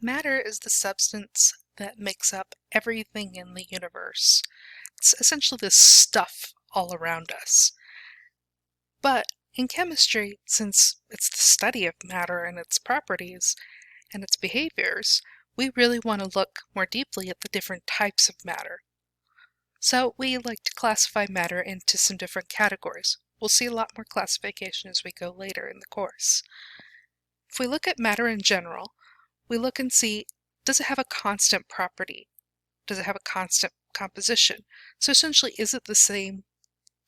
Matter is the substance that makes up everything in the universe. It's essentially this stuff all around us. But in chemistry, since it's the study of matter and its properties and its behaviors, we really want to look more deeply at the different types of matter. So we like to classify matter into some different categories. We'll see a lot more classification as we go later in the course. If we look at matter in general, we look and see, does it have a constant property? Does it have a constant composition? So essentially, is it the same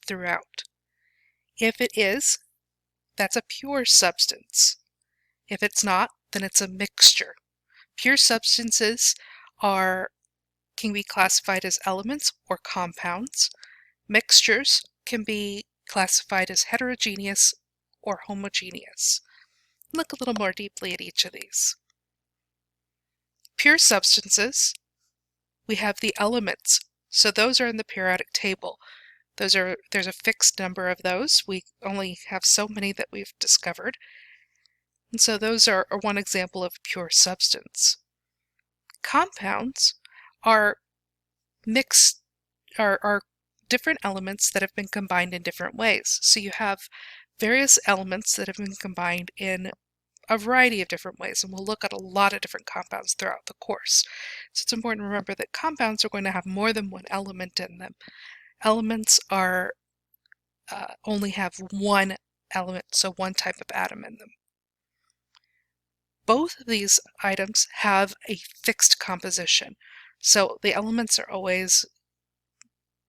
throughout? If it is, that's a pure substance. If it's not, then it's a mixture. Pure substances can be classified as elements or compounds. Mixtures can be classified as heterogeneous or homogeneous. Look a little more deeply at each of these. Pure substances, we have the elements. So those are in the periodic table. There's a fixed number of those. We only have so many that we've discovered. And so those are one example of pure substance. Compounds are different elements that have been combined in different ways. So you have various elements that have been combined in a variety of different ways, and we'll look at a lot of different compounds throughout the course. So it's important to remember that compounds are going to have more than one element in them. Elements only have one element, so one type of atom in them. Both of these items have a fixed composition. So the elements are always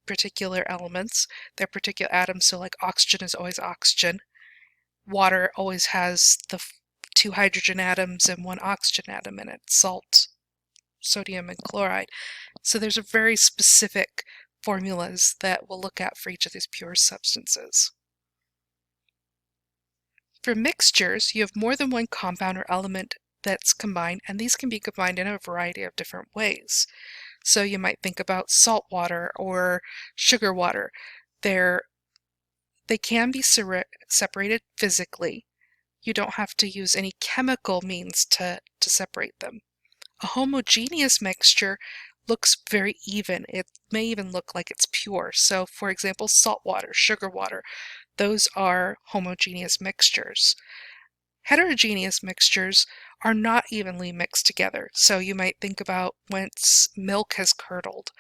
particular elements. They're particular atoms, so like oxygen is always oxygen. Water always has the two hydrogen atoms and one oxygen atom in it, salt, sodium, and chloride. So there's a very specific formulas that we'll look at for each of these pure substances. For mixtures, you have more than one compound or element that's combined, and these can be combined in a variety of different ways. So you might think about salt water or sugar water. They can be separated physically. You don't have to use any chemical means to separate them. A homogeneous mixture looks very even. It may even look like it's pure. So for example, salt water, sugar water, those are homogeneous mixtures. Heterogeneous mixtures are not evenly mixed together. So you might think about once milk has curdled.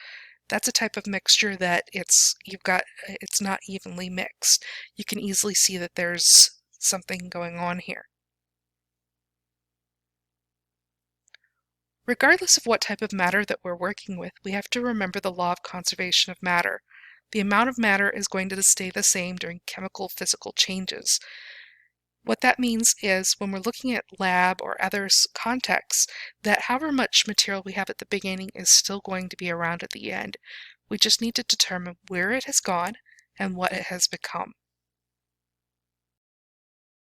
That's a type of mixture that it's not evenly mixed. You can easily see that there's something going on here. Regardless of what type of matter that we're working with, we have to remember the law of conservation of matter. The amount of matter is going to stay the same during chemical physical changes. What that means is when we're looking at lab or other contexts, that however much material we have at the beginning is still going to be around at the end. We just need to determine where it has gone and what it has become.